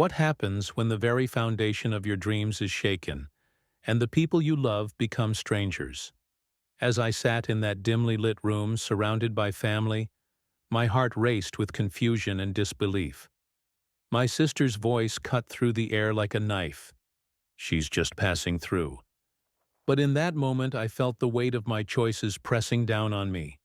What happens when the very foundation of your dreams is shaken, and the people you love become strangers? As I sat in that dimly lit room surrounded by family, my heart raced with confusion and disbelief. My sister's voice cut through the air like a knife. "She's just passing through." But in that moment I felt the weight of my choices pressing down on me.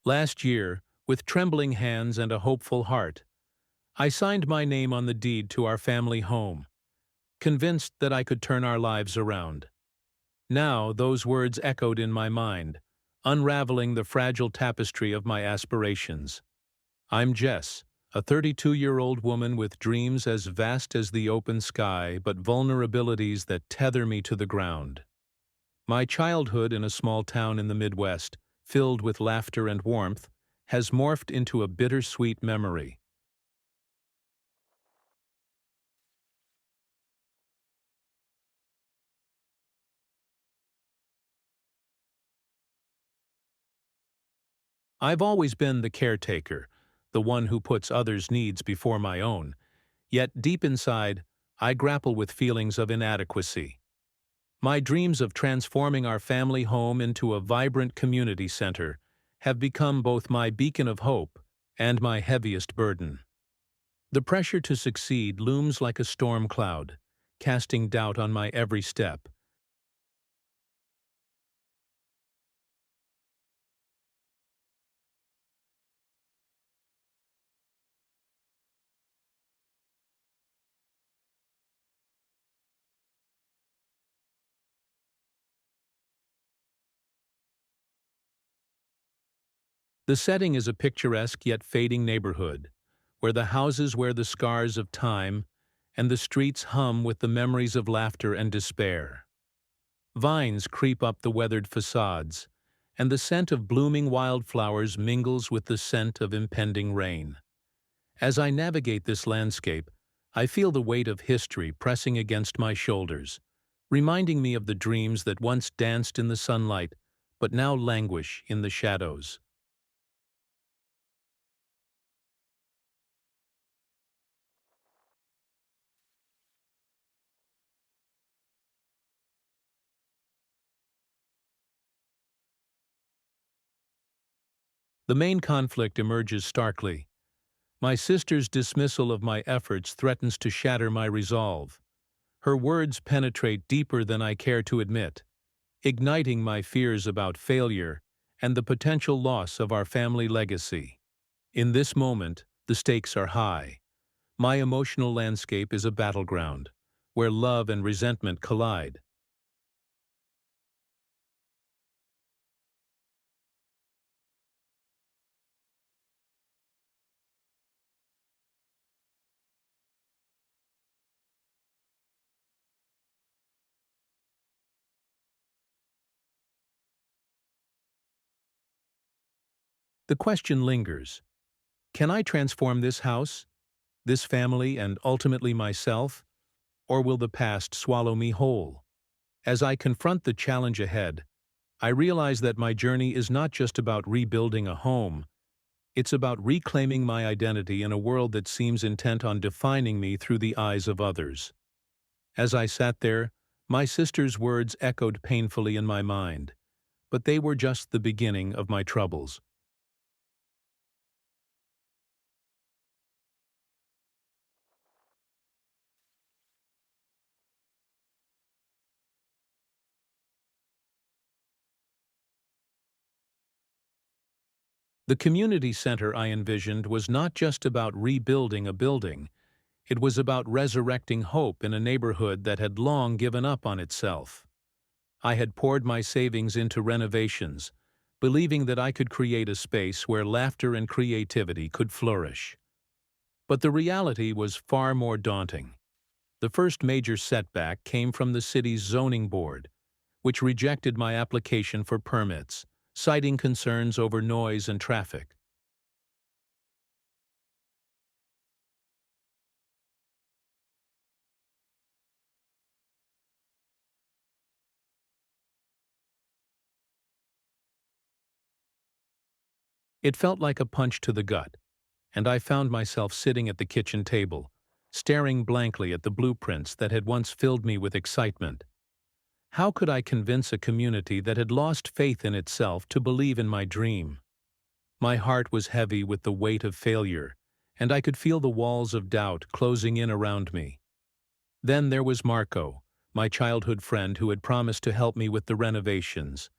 Last year, with trembling hands and a hopeful heart, I signed my name on the deed to our family home, convinced that I could turn our lives around. Now those words echoed in my mind, unraveling the fragile tapestry of my aspirations. I'm Jess, a 32-year-old woman with dreams as vast as the open sky but vulnerabilities that tether me to the ground. My childhood in a small town in the Midwest, filled with laughter and warmth, has morphed into a bittersweet memory. I've always been the caretaker, the one who puts others' needs before my own, yet deep inside, I grapple with feelings of inadequacy. My dreams of transforming our family home into a vibrant community center have become both my beacon of hope and my heaviest burden. The pressure to succeed looms like a storm cloud, casting doubt on my every step. The setting is a picturesque yet fading neighborhood, where the houses wear the scars of time and the streets hum with the memories of laughter and despair. Vines creep up the weathered facades, and the scent of blooming wildflowers mingles with the scent of impending rain. As I navigate this landscape, I feel the weight of history pressing against my shoulders, reminding me of the dreams that once danced in the sunlight but now languish in the shadows. The main conflict emerges starkly. My sister's dismissal of my efforts threatens to shatter my resolve. Her words penetrate deeper than I care to admit, igniting my fears about failure and the potential loss of our family legacy. In this moment, the stakes are high. My emotional landscape is a battleground, where love and resentment collide. The question lingers: can I transform this house, this family, and ultimately myself, or will the past swallow me whole? As I confront the challenge ahead, I realize that my journey is not just about rebuilding a home, it's about reclaiming my identity in a world that seems intent on defining me through the eyes of others. As I sat there, my sister's words echoed painfully in my mind, but they were just the beginning of my troubles. The community center I envisioned was not just about rebuilding a building, it was about resurrecting hope in a neighborhood that had long given up on itself. I had poured my savings into renovations, believing that I could create a space where laughter and creativity could flourish. But the reality was far more daunting. The first major setback came from the city's zoning board, which rejected my application for permits, citing concerns over noise and traffic. It felt like a punch to the gut, and I found myself sitting at the kitchen table, staring blankly at the blueprints that had once filled me with excitement. How could I convince a community that had lost faith in itself to believe in my dream? My heart was heavy with the weight of failure, and I could feel the walls of doubt closing in around me. Then there was Marco, my childhood friend who had promised to help me with the renovations.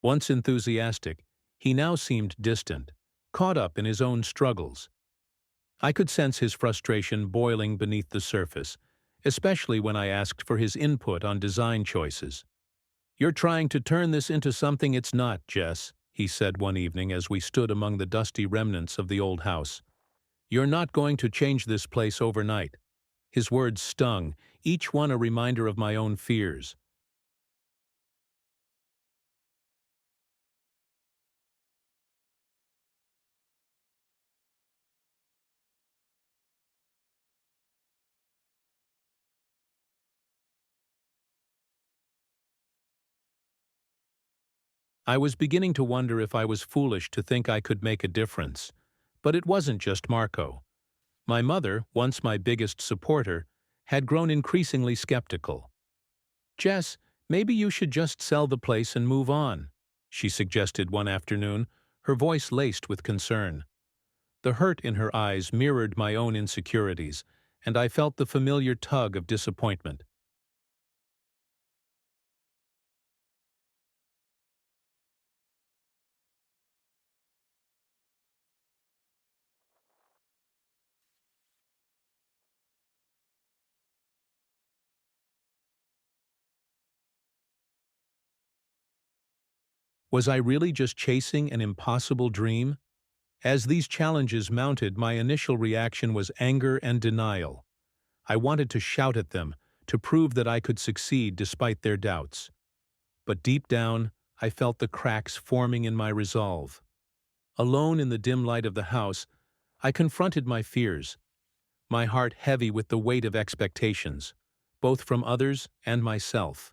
Once enthusiastic, he now seemed distant, caught up in his own struggles. I could sense his frustration boiling beneath the surface, especially when I asked for his input on design choices. "You're trying to turn this into something it's not, Jess," he said one evening as we stood among the dusty remnants of the old house. "You're not going to change this place overnight." His words stung, each one a reminder of my own fears. I was beginning to wonder if I was foolish to think I could make a difference. But it wasn't just Marco. My mother, once my biggest supporter, had grown increasingly skeptical. "Jess, maybe you should just sell the place and move on," she suggested one afternoon, her voice laced with concern. The hurt in her eyes mirrored my own insecurities, and I felt the familiar tug of disappointment. Was I really just chasing an impossible dream? As these challenges mounted, my initial reaction was anger and denial. I wanted to shout at them, to prove that I could succeed despite their doubts. But deep down, I felt the cracks forming in my resolve. Alone in the dim light of the house, I confronted my fears, my heart heavy with the weight of expectations, both from others and myself.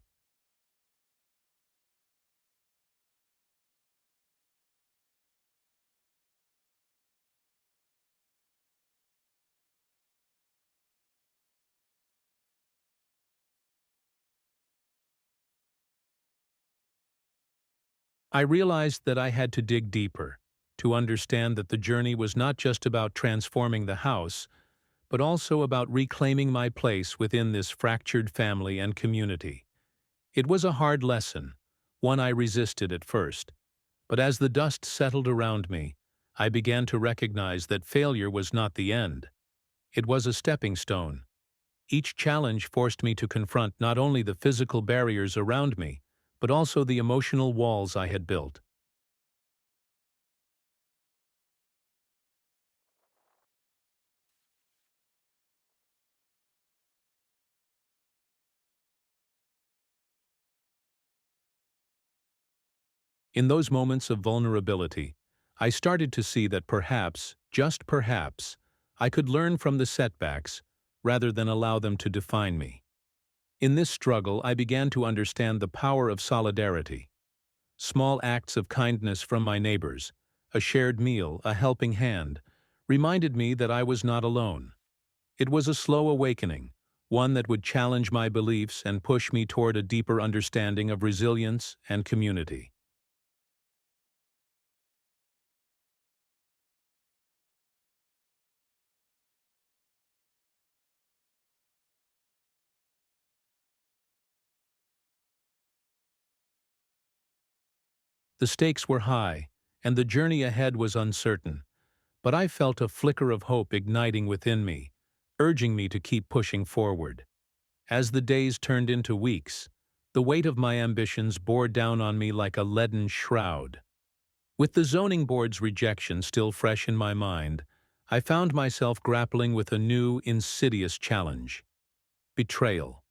I realized that I had to dig deeper, to understand that the journey was not just about transforming the house, but also about reclaiming my place within this fractured family and community. It was a hard lesson, one I resisted at first, but as the dust settled around me, I began to recognize that failure was not the end. It was a stepping stone. Each challenge forced me to confront not only the physical barriers around me, but also the emotional walls I had built. In those moments of vulnerability, I started to see that perhaps, just perhaps, I could learn from the setbacks rather than allow them to define me. In this struggle, I began to understand the power of solidarity. Small acts of kindness from my neighbors, a shared meal, a helping hand, reminded me that I was not alone. It was a slow awakening, one that would challenge my beliefs and push me toward a deeper understanding of resilience and community. The stakes were high, and the journey ahead was uncertain, but I felt a flicker of hope igniting within me, urging me to keep pushing forward. As the days turned into weeks, The weight of my ambitions bore down on me like a leaden shroud. With the zoning board's rejection still fresh in my mind, I found myself grappling with a new, insidious challenge: betrayal.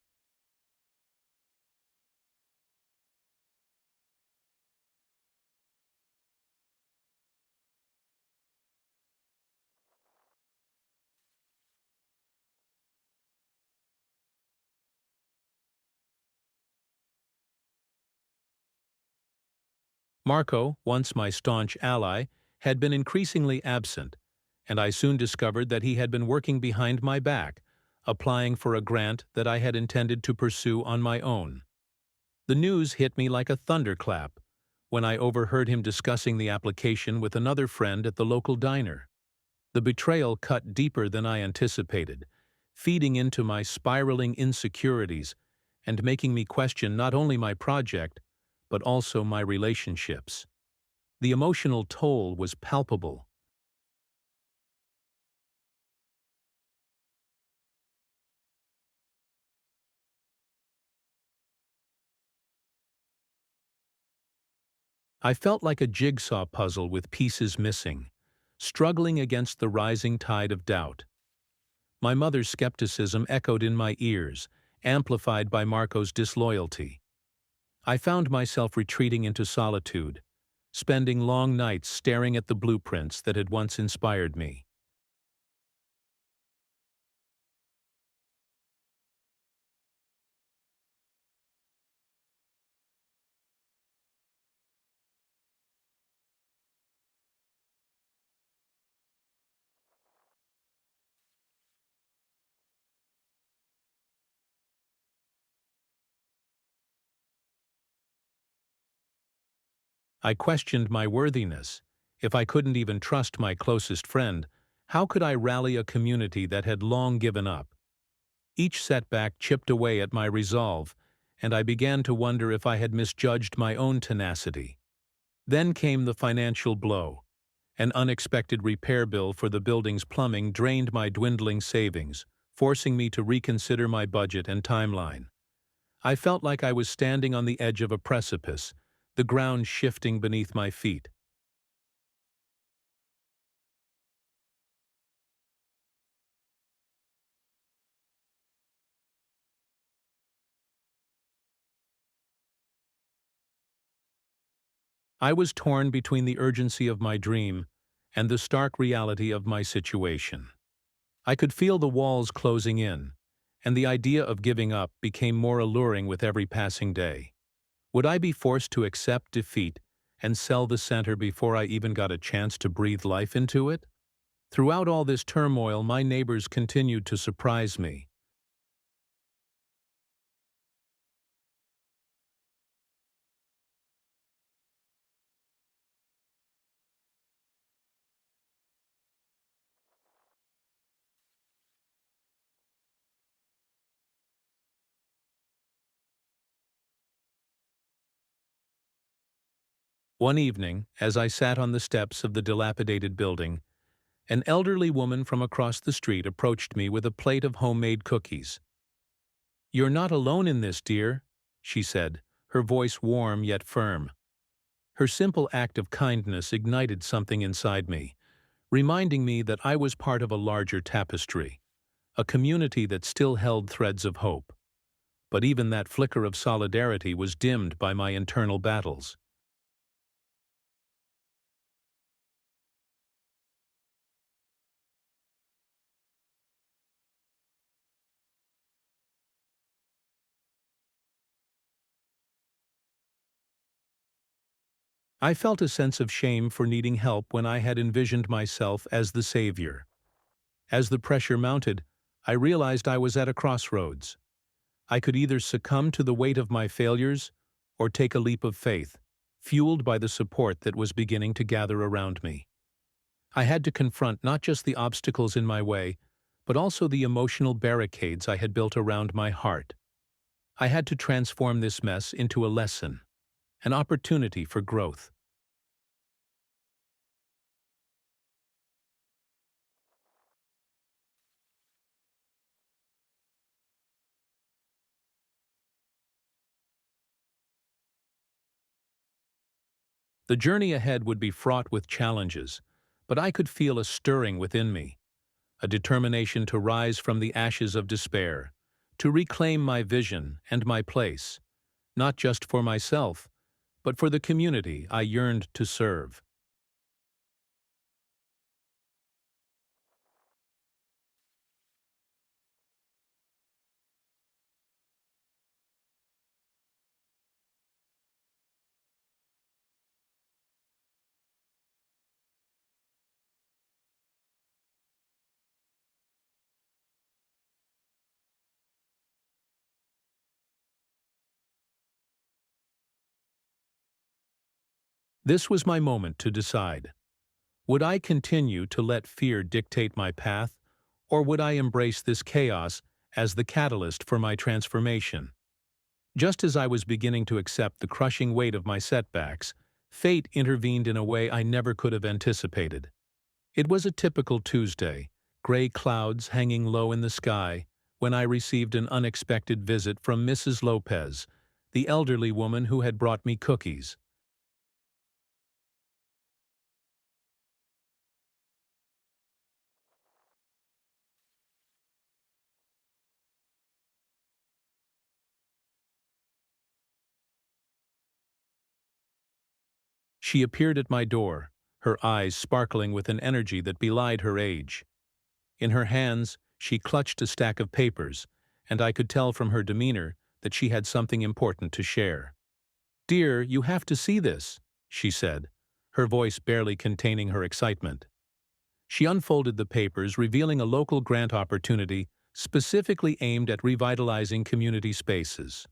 Marco, once my staunch ally, had been increasingly absent, and I soon discovered that he had been working behind my back, applying for a grant that I had intended to pursue on my own. The news hit me like a thunderclap when I overheard him discussing the application with another friend at the local diner. The betrayal cut deeper than I anticipated, feeding into my spiraling insecurities and making me question not only my project, but also my relationships. The emotional toll was palpable. I felt like a jigsaw puzzle with pieces missing, struggling against the rising tide of doubt. My mother's skepticism echoed in my ears, amplified by Marco's disloyalty. I found myself retreating into solitude, spending long nights staring at the blueprints that had once inspired me. I questioned my worthiness. If I couldn't even trust my closest friend, how could I rally a community that had long given up? Each setback chipped away at my resolve, and I began to wonder if I had misjudged my own tenacity. Then came the financial blow. An unexpected repair bill for the building's plumbing drained my dwindling savings, forcing me to reconsider my budget and timeline. I felt like I was standing on the edge of a precipice, the ground shifting beneath my feet. I was torn between the urgency of my dream and the stark reality of my situation. I could feel the walls closing in, and the idea of giving up became more alluring with every passing day. Would I be forced to accept defeat and sell the center before I even got a chance to breathe life into it? Throughout all this turmoil, my neighbors continued to surprise me. One evening, as I sat on the steps of the dilapidated building, an elderly woman from across the street approached me with a plate of homemade cookies. "You're not alone in this, dear," she said, her voice warm yet firm. Her simple act of kindness ignited something inside me, reminding me that I was part of a larger tapestry, a community that still held threads of hope. But even that flicker of solidarity was dimmed by my internal battles. I felt a sense of shame for needing help when I had envisioned myself as the savior. As the pressure mounted, I realized I was at a crossroads. I could either succumb to the weight of my failures or take a leap of faith, fueled by the support that was beginning to gather around me. I had to confront not just the obstacles in my way, but also the emotional barricades I had built around my heart. I had to transform this mess into a lesson, an opportunity for growth. The journey ahead would be fraught with challenges, but I could feel a stirring within me, a determination to rise from the ashes of despair, to reclaim my vision and my place, not just for myself, but for the community I yearned to serve. This was my moment to decide. Would I continue to let fear dictate my path, or would I embrace this chaos as the catalyst for my transformation? Just as I was beginning to accept the crushing weight of my setbacks, fate intervened in a way I never could have anticipated. It was a typical Tuesday, gray clouds hanging low in the sky, when I received an unexpected visit from Mrs. Lopez, the elderly woman who had brought me cookies. She appeared at my door, her eyes sparkling with an energy that belied her age. In her hands, she clutched a stack of papers, and I could tell from her demeanor that she had something important to share. "Dear, you have to see this," she said, her voice barely containing her excitement. She unfolded the papers, revealing a local grant opportunity specifically aimed at revitalizing community spaces.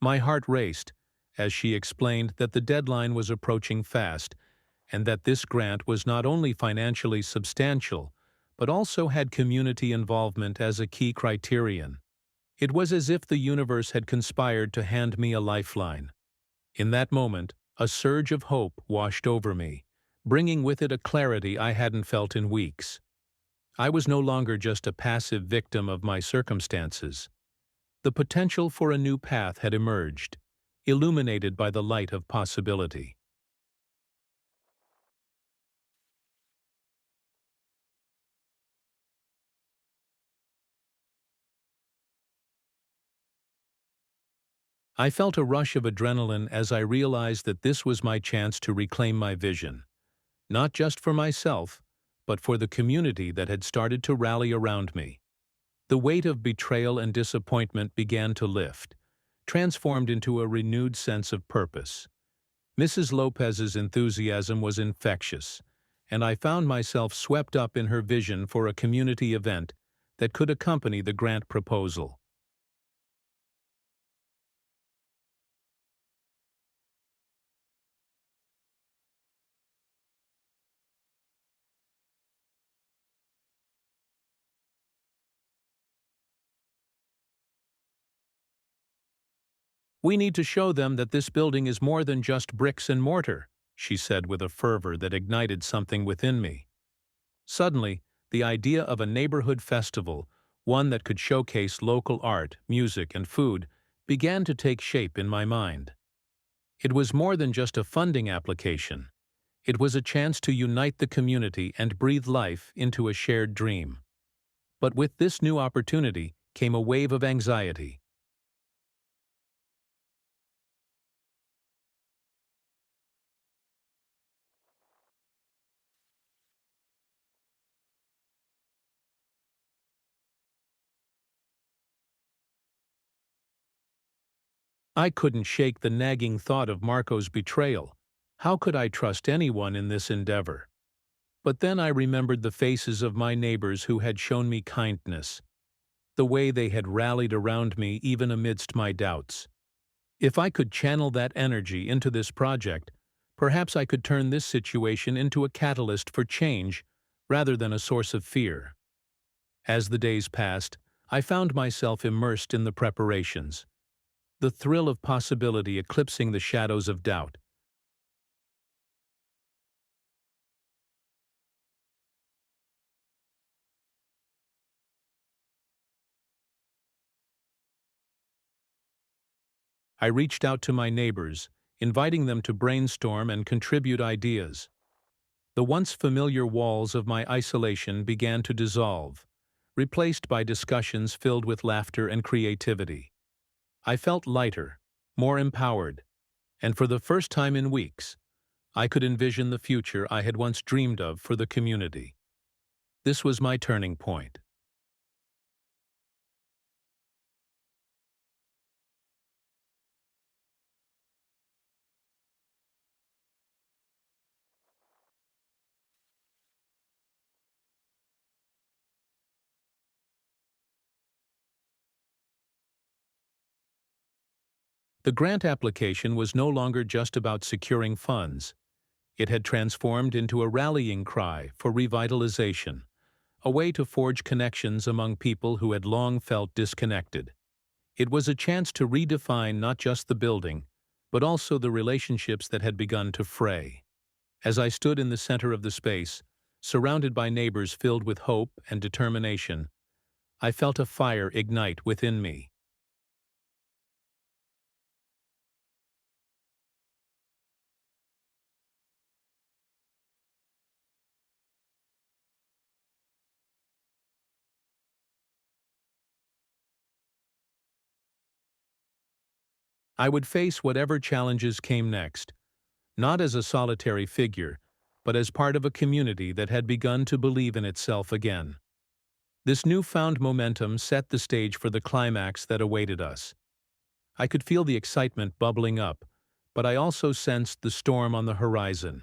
My heart raced as she explained that the deadline was approaching fast and that this grant was not only financially substantial, but also had community involvement as a key criterion. It was as if the universe had conspired to hand me a lifeline. In that moment, a surge of hope washed over me, bringing with it a clarity I hadn't felt in weeks. I was no longer just a passive victim of my circumstances. The potential for a new path had emerged, illuminated by the light of possibility. I felt a rush of adrenaline as I realized that this was my chance to reclaim my vision, not just for myself, but for the community that had started to rally around me. The weight of betrayal and disappointment began to lift, transformed into a renewed sense of purpose. Mrs. Lopez's enthusiasm was infectious, and I found myself swept up in her vision for a community event that could accompany the grant proposal. "We need to show them that this building is more than just bricks and mortar," she said with a fervor that ignited something within me. Suddenly, the idea of a neighborhood festival, one that could showcase local art, music, and food, began to take shape in my mind. It was more than just a funding application. It was a chance to unite the community and breathe life into a shared dream. But with this new opportunity came a wave of anxiety. I couldn't shake the nagging thought of Marco's betrayal. How could I trust anyone in this endeavor? But then I remembered the faces of my neighbors who had shown me kindness, the way they had rallied around me even amidst my doubts. If I could channel that energy into this project, perhaps I could turn this situation into a catalyst for change rather than a source of fear. As the days passed, I found myself immersed in the preparations. the thrill of possibility eclipsing the shadows of doubt. I reached out to my neighbors, inviting them to brainstorm and contribute ideas. The once familiar walls of my isolation began to dissolve, replaced by discussions filled with laughter and creativity. I felt lighter, more empowered, and for the first time in weeks, I could envision the future I had once dreamed of for the community. This was my turning point. The grant application was no longer just about securing funds. It had transformed into a rallying cry for revitalization, a way to forge connections among people who had long felt disconnected. It was a chance to redefine not just the building, but also the relationships that had begun to fray. As I stood in the center of the space, surrounded by neighbors filled with hope and determination, I felt a fire ignite within me. I would face whatever challenges came next, not as a solitary figure, but as part of a community that had begun to believe in itself again. This newfound momentum set the stage for the climax that awaited us. I could feel the excitement bubbling up, but I also sensed the storm on the horizon.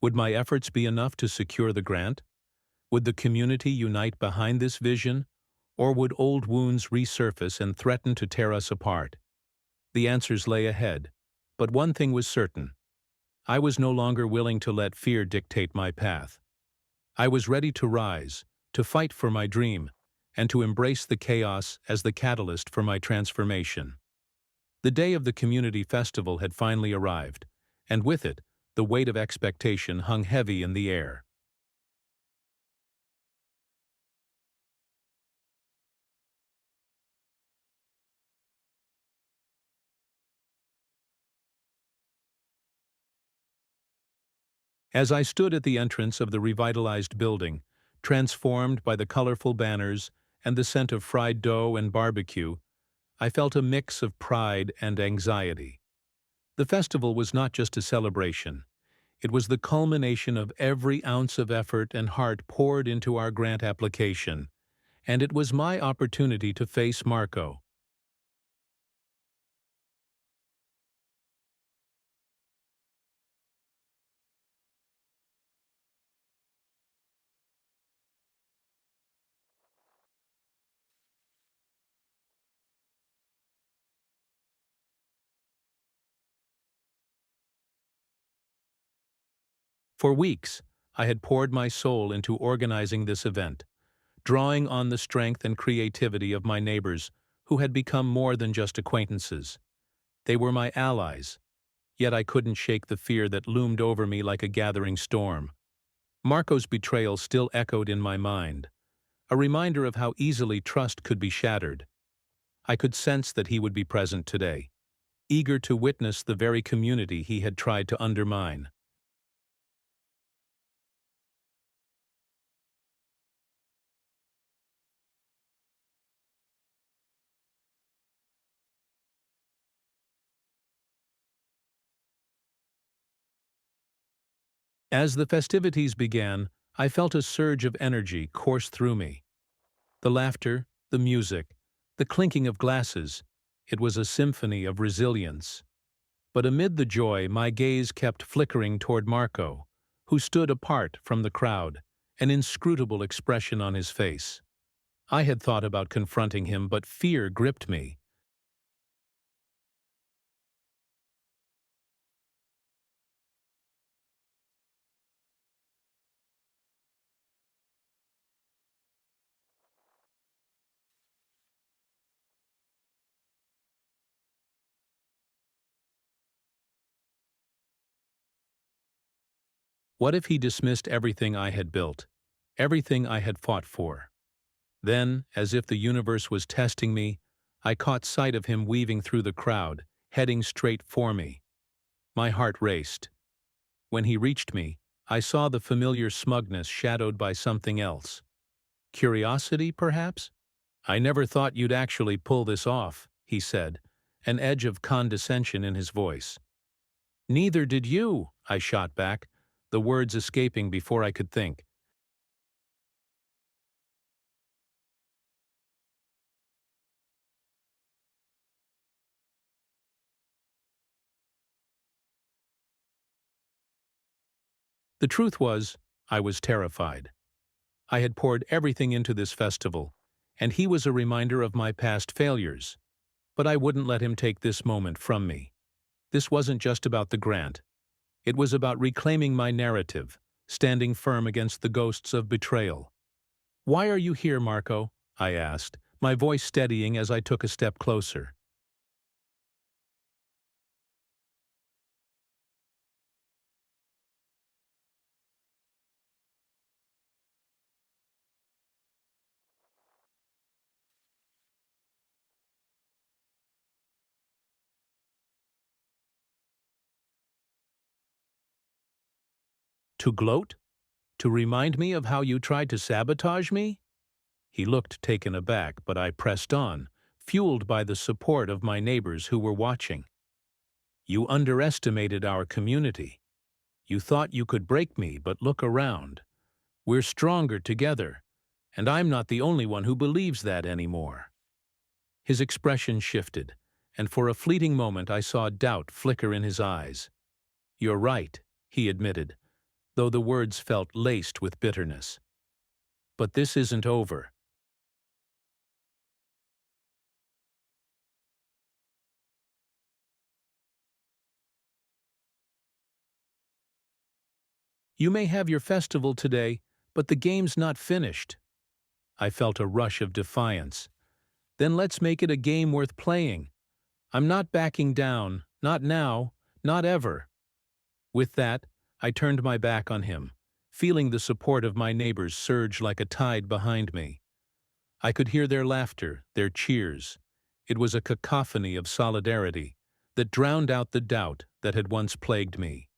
Would my efforts be enough to secure the grant? Would the community unite behind this vision, or would old wounds resurface and threaten to tear us apart? The answers lay ahead, but one thing was certain. I was no longer willing to let fear dictate my path. I was ready to rise, to fight for my dream, and to embrace the chaos as the catalyst for my transformation. The day of the community festival had finally arrived, and with it, the weight of expectation hung heavy in the air. As I stood at the entrance of the revitalized building, transformed by the colorful banners and the scent of fried dough and barbecue, I felt a mix of pride and anxiety. The festival was not just a celebration. It was the culmination of every ounce of effort and heart poured into our grant application, and it was my opportunity to face Marco. For weeks, I had poured my soul into organizing this event, drawing on the strength and creativity of my neighbors, who had become more than just acquaintances. They were my allies, yet I couldn't shake the fear that loomed over me like a gathering storm. Marco's betrayal still echoed in my mind, a reminder of how easily trust could be shattered. I could sense that he would be present today, eager to witness the very community he had tried to undermine. As the festivities began, I felt a surge of energy course through me. The laughter, the music, the clinking of glasses, it was a symphony of resilience. But amid the joy, my gaze kept flickering toward Marco, who stood apart from the crowd, an inscrutable expression on his face. I had thought about confronting him, but fear gripped me. What if he dismissed everything I had built, everything I had fought for? Then, as if the universe was testing me, I caught sight of him weaving through the crowd, heading straight for me. My heart raced. When he reached me, I saw the familiar smugness shadowed by something else. Curiosity, perhaps? "I never thought you'd actually pull this off," he said, an edge of condescension in his voice. "Neither did you," I shot back, the words escaping before I could think. The truth was, I was terrified. I had poured everything into this festival, and he was a reminder of my past failures. But I wouldn't let him take this moment from me. This wasn't just about the grant. It was about reclaiming my narrative, standing firm against the ghosts of betrayal. "Why are you here, Marco?" I asked, my voice steadying as I took a step closer. "To gloat? To remind me of how you tried to sabotage me?" He looked taken aback, but I pressed on, fueled by the support of my neighbors who were watching. "You underestimated our community. You thought you could break me, but look around. We're stronger together, and I'm not the only one who believes that anymore." His expression shifted, and for a fleeting moment I saw doubt flicker in his eyes. "You're right," he admitted, though the words felt laced with bitterness. "But this isn't over." "You may have your festival today, but the game's not finished." I felt a rush of defiance. "Then let's make it a game worth playing. I'm not backing down, not now, not ever." With that, I turned my back on him, feeling the support of my neighbors surge like a tide behind me. I could hear their laughter, their cheers. It was a cacophony of solidarity that drowned out the doubt that had once plagued me.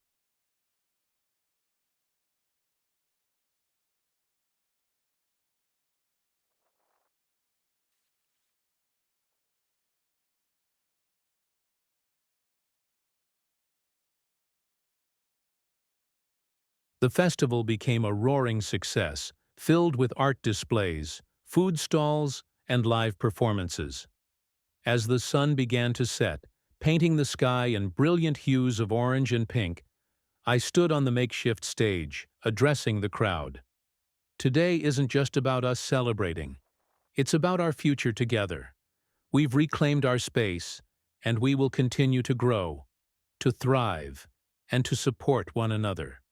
The festival became a roaring success, filled with art displays, food stalls, and live performances. As the sun began to set, painting the sky in brilliant hues of orange and pink, I stood on the makeshift stage, addressing the crowd. "Today isn't just about us celebrating. It's about our future together. We've reclaimed our space, and we will continue to grow, to thrive, and to support one another."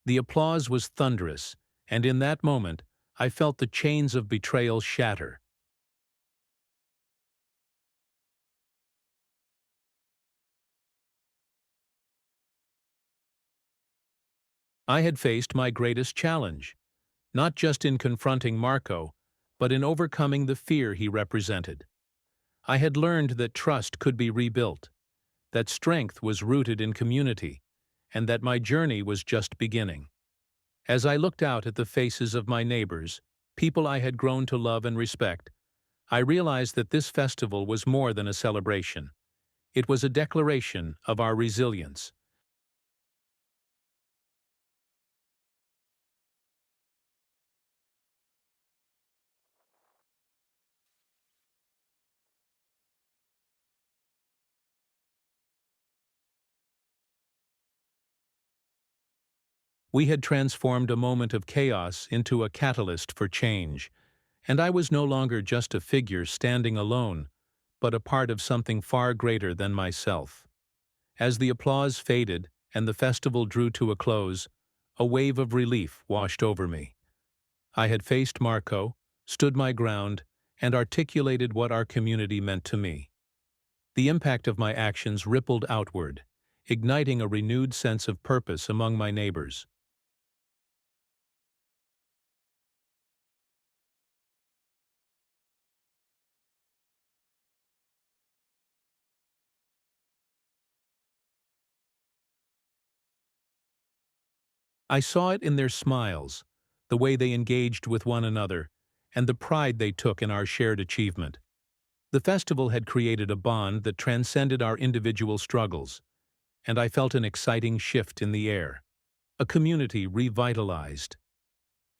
The applause was thunderous, and in that moment, I felt the chains of betrayal shatter. I had faced my greatest challenge, not just in confronting Marco, but in overcoming the fear he represented. I had learned that trust could be rebuilt, that strength was rooted in community, and that my journey was just beginning. As I looked out at the faces of my neighbors, people I had grown to love and respect, I realized that this festival was more than a celebration. It was a declaration of our resilience. We had transformed a moment of chaos into a catalyst for change, and I was no longer just a figure standing alone, but a part of something far greater than myself. As the applause faded and the festival drew to a close, a wave of relief washed over me. I had faced Marco, stood my ground, and articulated what our community meant to me. The impact of my actions rippled outward, igniting a renewed sense of purpose among my neighbors. I saw it in their smiles, the way they engaged with one another, and the pride they took in our shared achievement. The festival had created a bond that transcended our individual struggles, and I felt an exciting shift in the air. A community revitalized.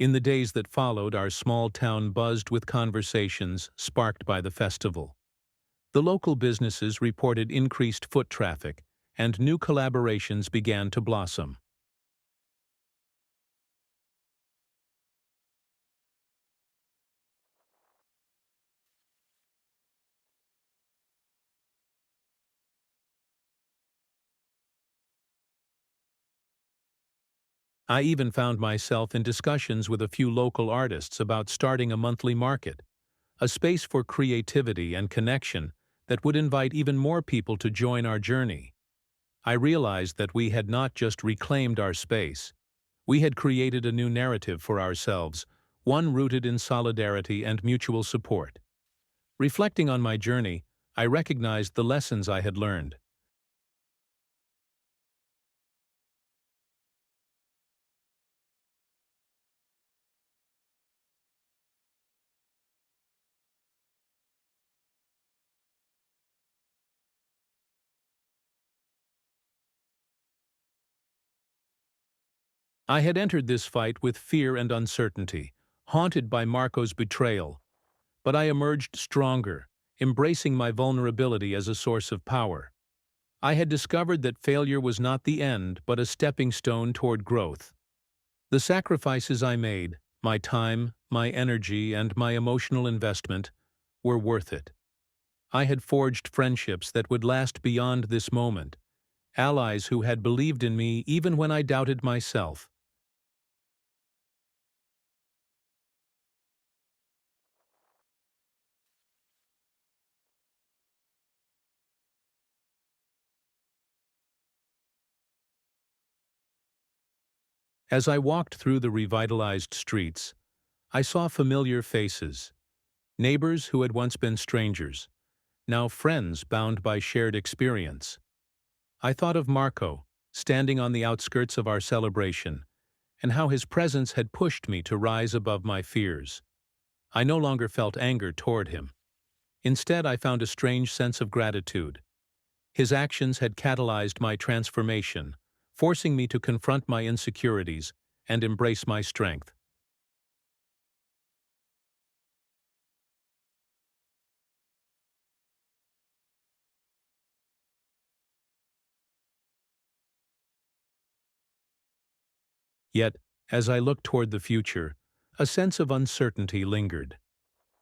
In the days that followed, our small town buzzed with conversations sparked by the festival. The local businesses reported increased foot traffic, and new collaborations began to blossom. I even found myself in discussions with a few local artists about starting a monthly market, a space for creativity and connection that would invite even more people to join our journey. I realized that we had not just reclaimed our space, we had created a new narrative for ourselves, one rooted in solidarity and mutual support. Reflecting on my journey, I recognized the lessons I had learned. I had entered this fight with fear and uncertainty, haunted by Marco's betrayal, but I emerged stronger, embracing my vulnerability as a source of power. I had discovered that failure was not the end, but a stepping stone toward growth. The sacrifices I made, my time, my energy, and my emotional investment, were worth it. I had forged friendships that would last beyond this moment, allies who had believed in me even when I doubted myself. As I walked through the revitalized streets, I saw familiar faces, neighbors who had once been strangers, now friends bound by shared experience. I thought of Marco, standing on the outskirts of our celebration, and how his presence had pushed me to rise above my fears. I no longer felt anger toward him. Instead, I found a strange sense of gratitude. His actions had catalyzed my transformation, forcing me to confront my insecurities and embrace my strength. Yet, as I looked toward the future, a sense of uncertainty lingered.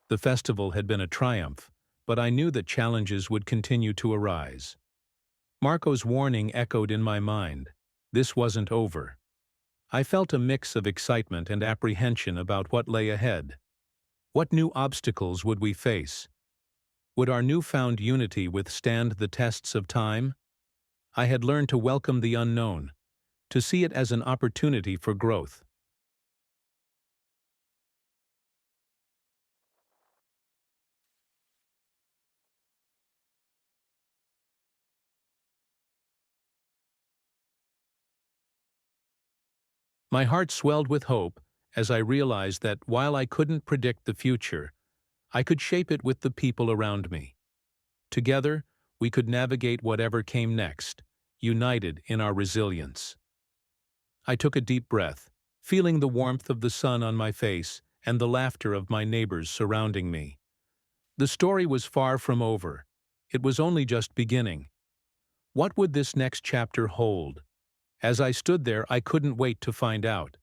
The festival had been a triumph, but I knew that challenges would continue to arise. Marco's warning echoed in my mind. This wasn't over. I felt a mix of excitement and apprehension about what lay ahead. What new obstacles would we face? Would our newfound unity withstand the tests of time? I had learned to welcome the unknown, to see it as an opportunity for growth. My heart swelled with hope as I realized that while I couldn't predict the future, I could shape it with the people around me. Together, we could navigate whatever came next, united in our resilience. I took a deep breath, feeling the warmth of the sun on my face and the laughter of my neighbors surrounding me. The story was far from over. It was only just beginning. What would this next chapter hold? As I stood there, I couldn't wait to find out.